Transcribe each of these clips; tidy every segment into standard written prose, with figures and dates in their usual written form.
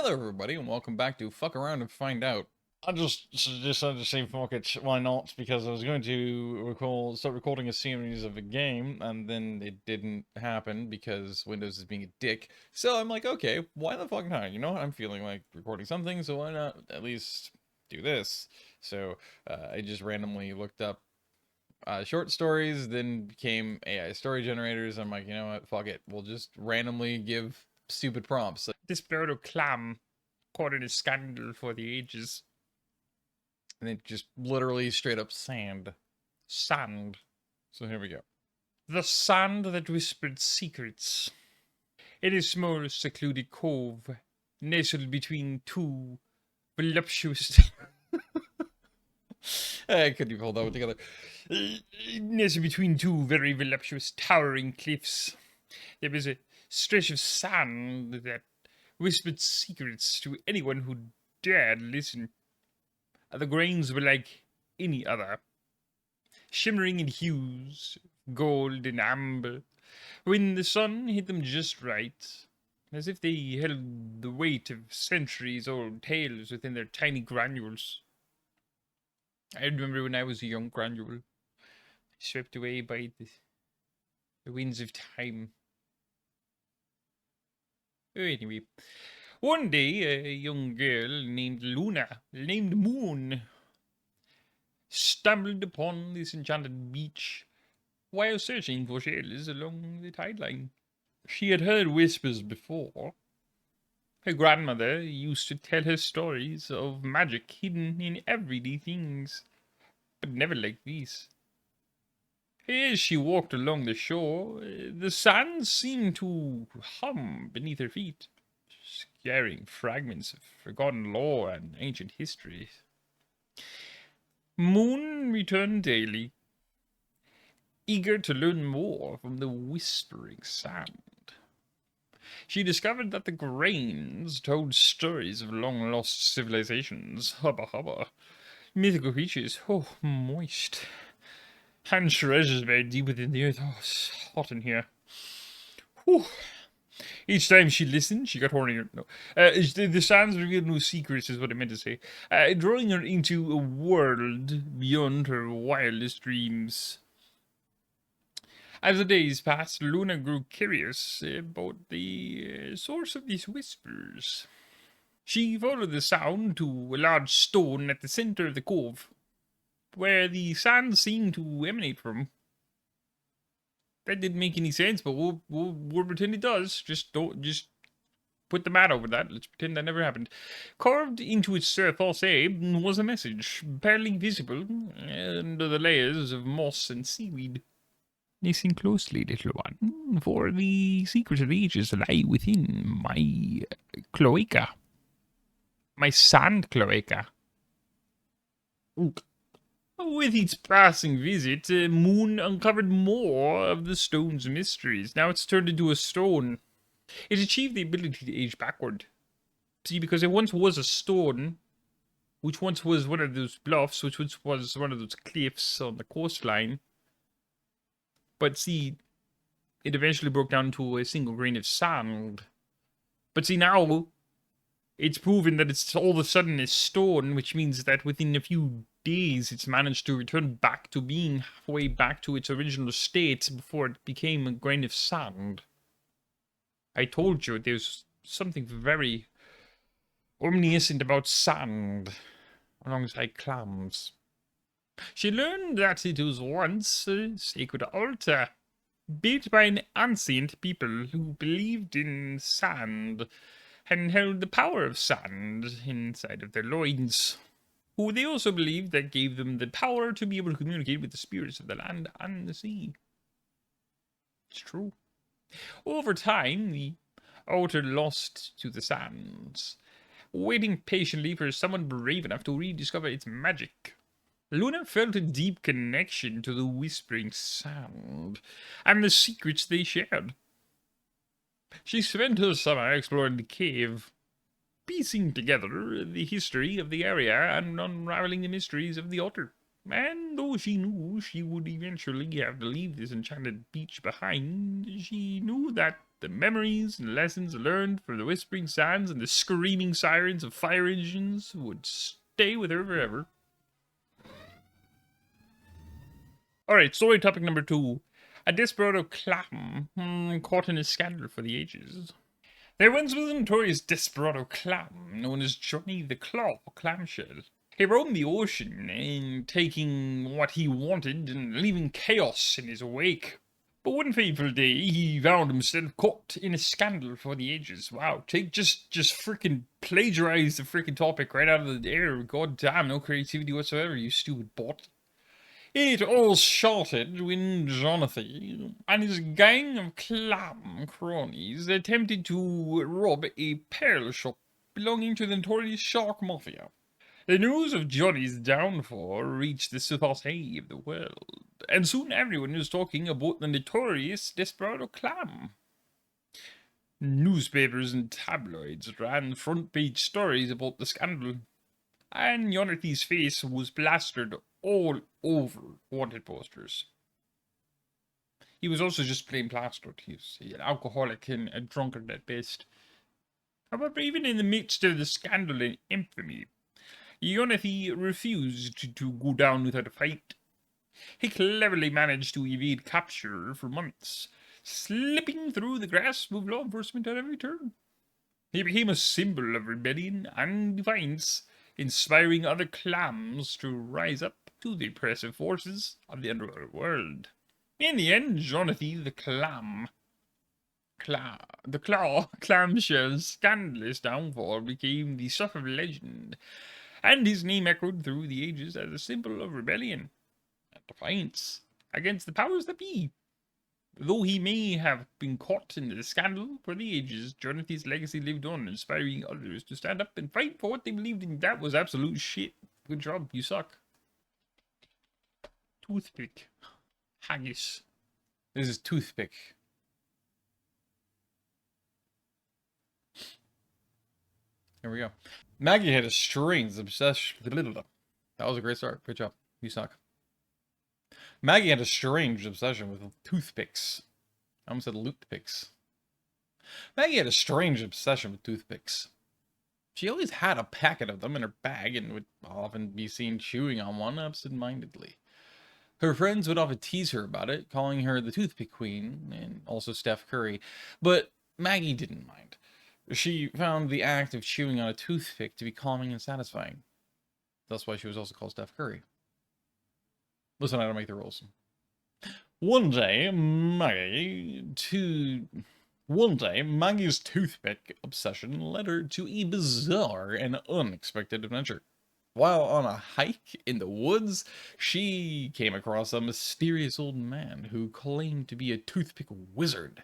Hello, everybody, and welcome back to Fuck Around and Find Out. I just decided to say fuck it, why not? Because I was going to start recording a series of a game, and then it didn't happen because Windows is being a dick. So I'm like, okay, why the fuck not? You know what? I'm feeling like recording something, so why not at least do this? So I just randomly looked up short stories, then became AI story generators. I'm like, you know what? Fuck it. We'll just randomly give stupid prompts. Desperado Clam caught in a scandal for the ages. And it just literally straight up sand. Sand. So here we go. The sand that whispered secrets. In a small secluded cove, nestled between two voluptuous... I couldn't even hold that one together. Nestled between two very voluptuous towering cliffs, there was a stretch of sand that whispered secrets to anyone who dared listen. The grains were like any other, shimmering in hues, gold and amber, when the sun hit them just right, as if they held the weight of centuries-old tales within their tiny granules. I remember when I was a young granule, swept away by the winds of time. Anyway, one day, a young girl named Moon, stumbled upon this enchanted beach while searching for shells along the tide line. She had heard whispers before. Her grandmother used to tell her stories of magic hidden in everyday things, but never like these. As she walked along the shore, the sand seemed to hum beneath her feet, scaring fragments of forgotten lore and ancient history. Moon returned daily, eager to learn more from the whispering sand. She discovered that the grains told stories of long-lost civilizations, hubba hubba, mythical creatures, oh, moist, and treasures buried deep within the earth. Oh, it's hot in here. Whew. Each time she listened, she got hornier. No. The sounds revealed no secrets, is what I meant to say, drawing her into a world beyond her wildest dreams. As the days passed, Luna grew curious about the source of these whispers. She followed the sound to a large stone at the center of the cove, where the sound seemed to emanate from. That didn't make any sense, but we'll pretend it does. Just put the mat over that. Let's pretend that never happened. Carved into its surface was a message, barely visible under the layers of moss and seaweed. Listen closely, little one, for the secrets of ages lie within my cloaca. My sand cloaca. With each passing visit, Moon uncovered more of the stone's mysteries. Now it's turned into a stone. It achieved the ability to age backward. See, because it once was a stone, which once was one of those bluffs, which once was one of those cliffs on the coastline. But see, it eventually broke down to a single grain of sand. But see, now it's proven that it's all of a sudden a stone, which means that within a few days it's managed to return back to being halfway back to its original state before it became a grain of sand. I told you there's something very omniscient about sand alongside clams. She learned that it was once a sacred altar, built by an ancient people who believed in sand and held the power of sand inside of their loins, who they also believed that gave them the power to be able to communicate with the spirits of the land and the sea. It's true. Over time, the altar lost to the sands, waiting patiently for someone brave enough to rediscover its magic. Luna felt a deep connection to the whispering sand and the secrets they shared. She spent her summer exploring the cave, piecing together the history of the area and unraveling the mysteries of the altar. And though she knew she would eventually have to leave this enchanted beach behind, she knew that The memories and lessons learned from the whispering sands and the screaming sirens of fire engines would stay with her forever. Alright, story topic number 2. A Desperado Clam caught in a scandal for the ages. There once was a notorious Desperado Clam known as Johnny the Claw Clamshell. He roamed the ocean, and taking what he wanted and leaving chaos in his wake. But one fateful day, he found himself caught in a scandal for the ages. Wow, just freaking plagiarize the freaking topic right out of the air. God damn, no creativity whatsoever, you stupid bot. It all started when Jonathan and his gang of Clam cronies attempted to rob a pearl shop belonging to the notorious Shark Mafia. The news of Johnny's downfall reached the sophossae of the world, and soon everyone was talking about the notorious Desperado Clam. Newspapers and tabloids ran front-page stories about the scandal, and Jonathan's face was plastered all over wanted posters. He was also just plain plastered. He was an alcoholic and a drunkard at best. However, even in the midst of the scandal and infamy, Jonathan refused to go down without a fight. He cleverly managed to evade capture for months, slipping through the grasp of law enforcement at every turn. He became a symbol of rebellion and defiance, inspiring other clams to rise up to the oppressive forces of the underworld world. In the end, Jonathan the Clamshell's scandalous downfall became the stuff of legend, and his name echoed through the ages as a symbol of rebellion and defiance against the powers that be. Though he may have been caught in the scandal for the ages, Jonathan's legacy lived on, inspiring others to stand up and fight for what they believed in. That was absolute shit. Good job, you suck. Toothpick Haggis. This is Toothpick. Here we go. Maggie had a strange obsession. That was a great start. Good job. You suck. Maggie had a strange obsession with toothpicks. I almost said loot picks. Maggie had a strange obsession with toothpicks. She always had a packet of them in her bag and would often be seen chewing on one absent-mindedly. Her friends would often tease her about it, calling her the Toothpick Queen, and also Steph Curry, but Maggie didn't mind. She found the act of chewing on a toothpick to be calming and satisfying. That's why she was also called Steph Curry. Listen, I don't make the rules. One day, Maggie's toothpick obsession led her to a bizarre and unexpected adventure. While on a hike in the woods, she came across a mysterious old man who claimed to be a toothpick wizard.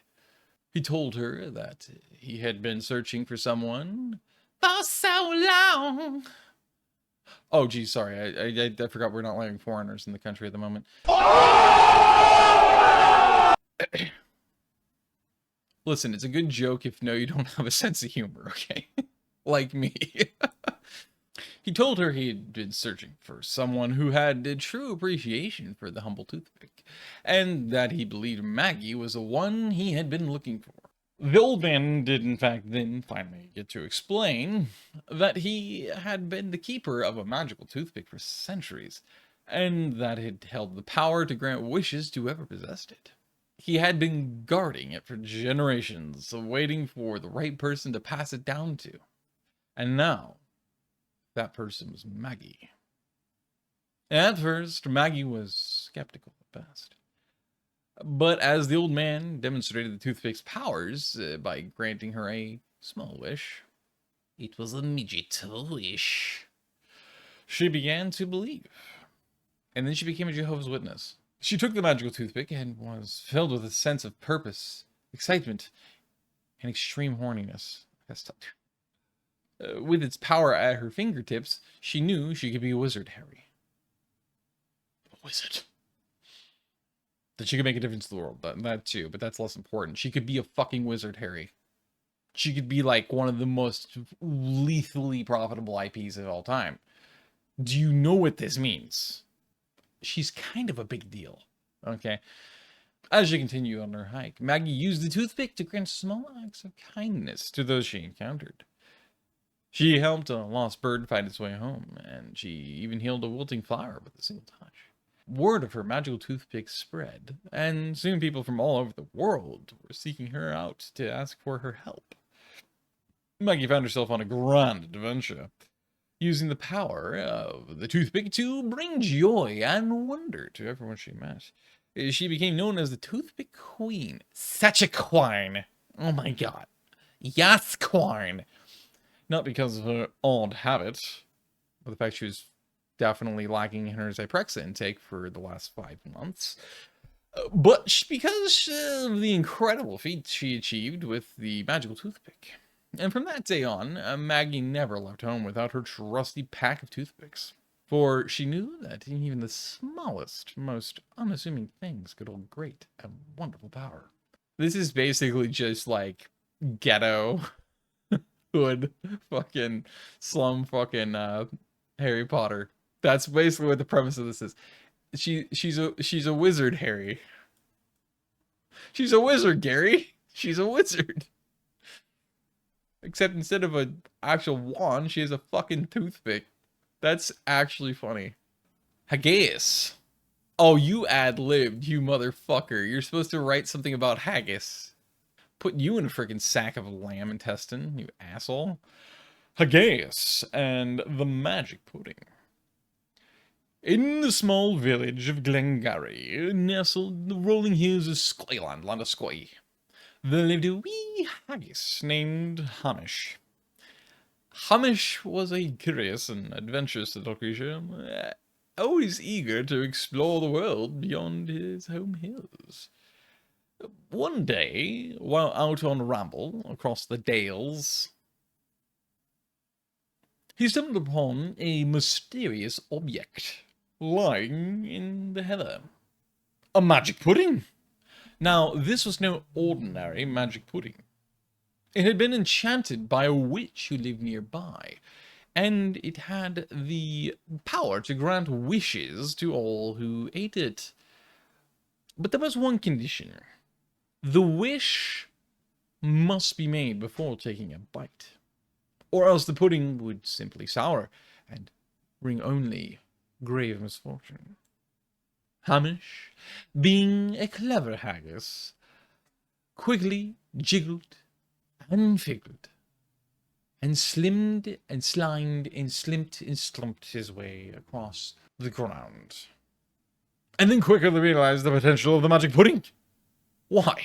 He told her that he had been searching for someone for so long. Oh, geez, sorry. I forgot we're not letting foreigners in the country at the moment. Listen, it's a good joke if you don't have a sense of humor, okay? Like me. He told her he had been searching for someone who had a true appreciation for the humble toothpick, and that he believed Maggie was the one he had been looking for. The old man did, in fact, then finally get to explain that he had been the keeper of a magical toothpick for centuries, and that it held the power to grant wishes to whoever possessed it. He had been guarding it for generations, waiting for the right person to pass it down to. And now, that person was Maggie. At first, Maggie was skeptical at best. But as the old man demonstrated the toothpick's powers by granting her a small wish, it was a midget wish, she began to believe. And then she became a Jehovah's Witness. She took the magical toothpick and was filled with a sense of purpose, excitement, and extreme horniness. With its power at her fingertips, she knew she could be a wizard, Harry. A wizard. That she could make a difference to the world. That too, but that's less important. She could be a fucking wizard, Harry. She could be like one of the most lethally profitable IPs of all time. Do you know what this means? She's kind of a big deal. Okay. As she continued on her hike, Maggie used the toothpick to grant small acts of kindness to those she encountered. She helped a lost bird find its way home, and she even healed a wilting flower with a single touch. Word of her magical toothpick spread, and soon people from all over the world were seeking her out to ask for her help. Maggie found herself on a grand adventure, using the power of the toothpick to bring joy and wonder to everyone she met. She became known as the Toothpick Queen. Such a queen! Oh my god. Yes, queen! Not because of her odd habit, or the fact she was definitely lacking in her Zyprexa intake for the last 5 months, but because of the incredible feat she achieved with the magical toothpick. And from that day on, Maggie never left home without her trusty pack of toothpicks. For she knew that even the smallest, most unassuming things could hold great and wonderful power. This is basically just like ghetto, hood, fucking slum, fucking Harry Potter. That's basically what the premise of this is. She's a wizard, Harry. She's a wizard, Gary. She's a wizard. Except instead of an actual wand, she has a fucking toothpick. That's actually funny. Haggis. Oh, you ad-libbed, you motherfucker. You're supposed to write something about haggis. Put you in a freaking sack of lamb intestine, you asshole. Haggis and the magic pudding. In the small village of Glengarry, nestled in the rolling hills of Skyland, land of Skye, there lived a wee haggis named Hamish. Hamish was a curious and adventurous little creature, always eager to explore the world beyond his home hills. One day, while out on a ramble across the dales, he stumbled upon a mysterious object lying in the heather. A magic pudding! Now, this was no ordinary magic pudding. It had been enchanted by a witch who lived nearby, and it had the power to grant wishes to all who ate it. But there was one condition. The wish must be made before taking a bite, or else the pudding would simply sour and bring only grave misfortune. Hamish, being a clever haggis, quickly jiggled and figgled, and slimmed and slimed and slimped and slumped his way across the ground. And then quickly realized the potential of the magic pudding. Why,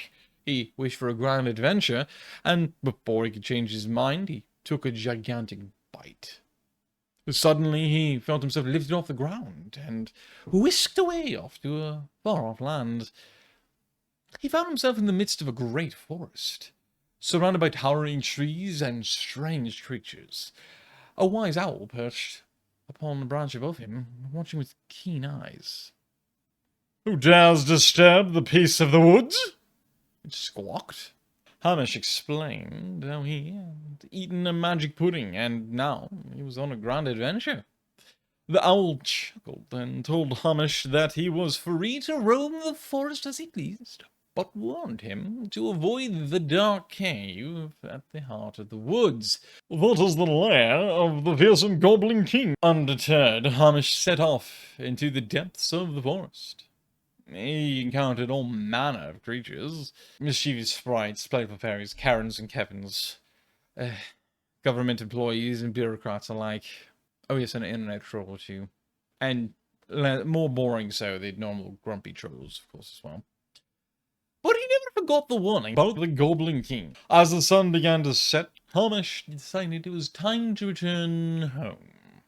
he wished for a grand adventure, and before he could change his mind, he took a gigantic bite. Suddenly he felt himself lifted off the ground and whisked away off to a far-off land. He found himself in the midst of a great forest, surrounded by towering trees and strange creatures. A wise owl perched upon the branch above him, watching with keen eyes. "Who dares disturb the peace of the woods?" it squawked. Hamish explained how he had eaten a magic pudding, and now he was on a grand adventure. The owl chuckled and told Hamish that he was free to roam the forest as he pleased, but warned him to avoid the dark cave at the heart of the woods. "That is the lair of the fearsome Goblin King." Undeterred, Hamish set off into the depths of the forest. He encountered all manner of creatures. Mischievous sprites, playful fairies, Karens and Kevins, government employees and bureaucrats alike. Oh yes, and an internet troll or two. And more boring so, the normal grumpy trolls, of course, as well. But he never forgot the warning about the Goblin King. As the sun began to set, Hamish decided it was time to return home.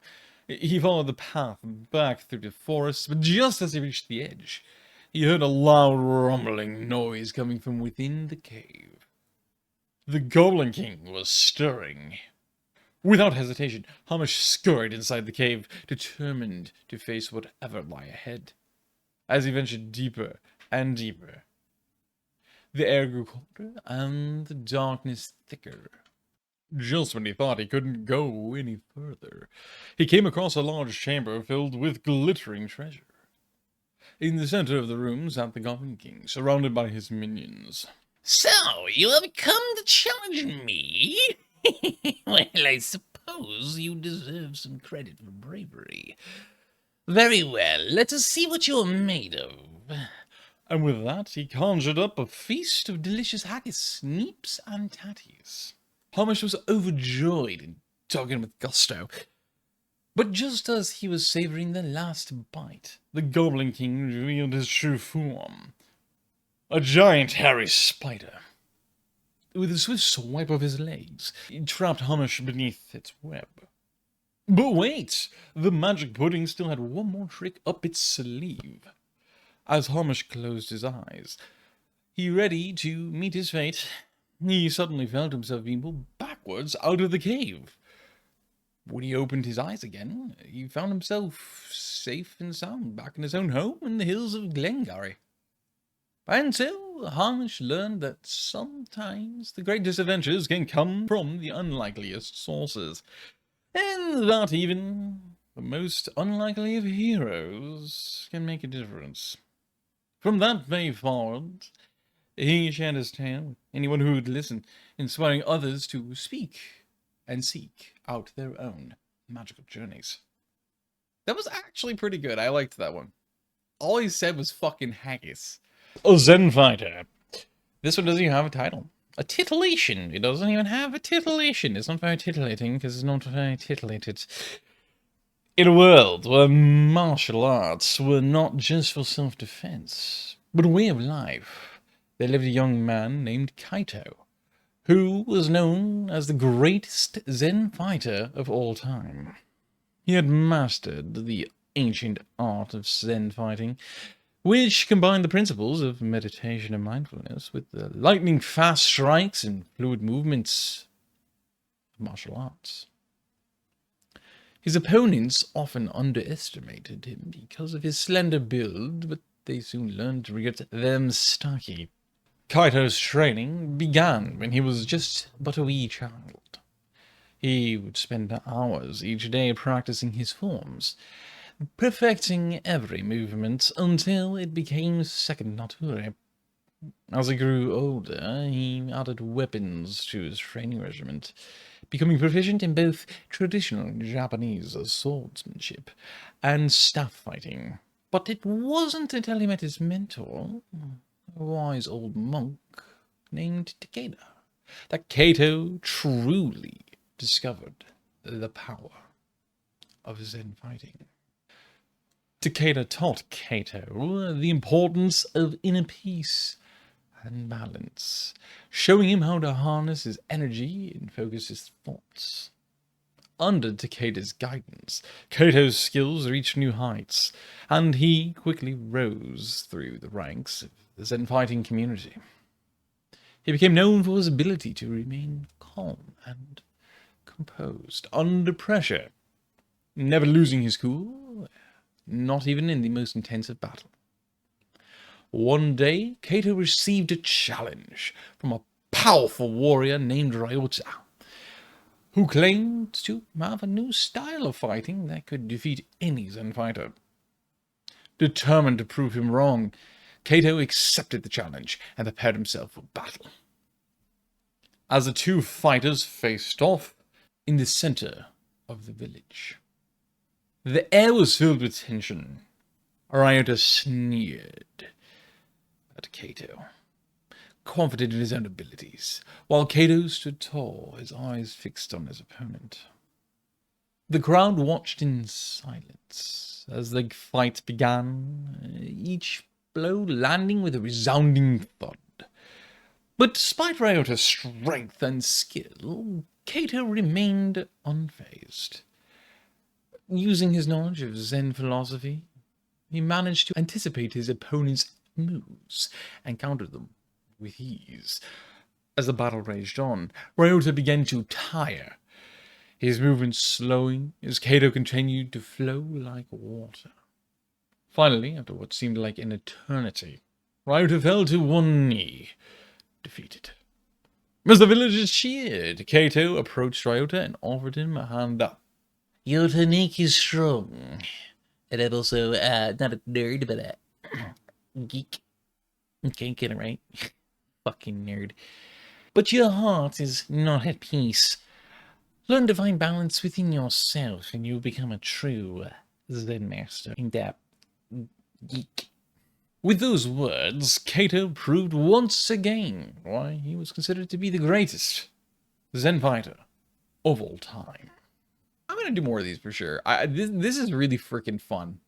He followed the path back through the forest, but just as he reached the edge, he heard a loud rumbling noise coming from within the cave. The Goblin King was stirring. Without hesitation, Hamish scurried inside the cave, determined to face whatever lay ahead. As he ventured deeper and deeper, the air grew colder and the darkness thicker. Just when he thought he couldn't go any further, he came across a large chamber filled with glittering treasure. In the center of the room sat the Goblin King, surrounded by his minions. So, you have come to challenge me? Well, I suppose you deserve some credit for bravery. Very well, let us see what you're made of. And with that, he conjured up a feast of delicious haggis, neeps, and tatties. Hamish was overjoyed and talking with gusto. But just as he was savouring the last bite, the Goblin King revealed his true form. A giant hairy spider. With a swift swipe of his legs, he trapped Hamish beneath its web. But wait! The magic pudding still had one more trick up its sleeve. As Hamish closed his eyes, he ready to meet his fate, he suddenly felt himself being pulled backwards out of the cave. When he opened his eyes again, he found himself safe and sound back in his own home in the hills of Glengarry. And so Hamish learned that sometimes the greatest adventures can come from the unlikeliest sources, and that even the most unlikely of heroes can make a difference. From that day forward, he shared his tale with anyone who would listen, inspiring others to speak and seek out their own magical journeys. That was actually pretty good. I liked that one. All he said was fucking haggis. A Zen Fighter. This one doesn't even have a title. A titillation. It doesn't even have a titillation. It's not very titillating because it's not very titillated. In a world where martial arts were not just for self-defense, but a way of life, there lived a young man named Kaito, who was known as the greatest Zen fighter of all time. He had mastered the ancient art of Zen fighting, which combined the principles of meditation and mindfulness with the lightning-fast strikes and fluid movements of martial arts. His opponents often underestimated him because of his slender build, but they soon learned to regret their mistake. Kaito's training began when he was just but a wee child. He would spend hours each day practicing his forms, perfecting every movement until it became second nature. As he grew older, he added weapons to his training regimen, becoming proficient in both traditional Japanese swordsmanship and staff fighting. But it wasn't until he met his mentor, a wise old monk named Takeda, that Kaito truly discovered the power of Zen fighting. Takeda taught Kaito the importance of inner peace and balance, showing him how to harness his energy and focus his thoughts. Under Takeda's guidance, Kaito's skills reached new heights, and he quickly rose through the ranks of the Zen fighting community. He became known for his ability to remain calm and composed under pressure, never losing his cool, not even in the most intensive battle. One day, Kaito received a challenge from a powerful warrior named Ryota, who claimed to have a new style of fighting that could defeat any Zen fighter. Determined to prove him wrong, Kaito accepted the challenge and prepared himself for battle. As the two fighters faced off in the center of the village, the air was filled with tension. Ryota sneered at Kaito, confident in his own abilities, while Kaito stood tall, his eyes fixed on his opponent. The crowd watched in silence as the fight began, each blow landing with a resounding thud. But despite Ryota's strength and skill, Kaito remained unfazed. Using his knowledge of Zen philosophy, he managed to anticipate his opponent's moves and countered them with ease. As the battle raged on, Ryota began to tire, his movements slowing as Kaito continued to flow like water. Finally, after what seemed like an eternity, Ryota fell to one knee, defeated. As the villagers cheered, Kaito approached Ryota and offered him a hand up. Your technique is strong, and I'm also not a nerd, but Geek. Okay, get it right. Fucking nerd. But your heart is not at peace. Learn to find balance within yourself, and you'll become a true Zen master. In depth. Geek. With those words, Kato proved once again why he was considered to be the greatest Zen Fighter of all time. I'm gonna do more of these for sure. This is really freaking fun.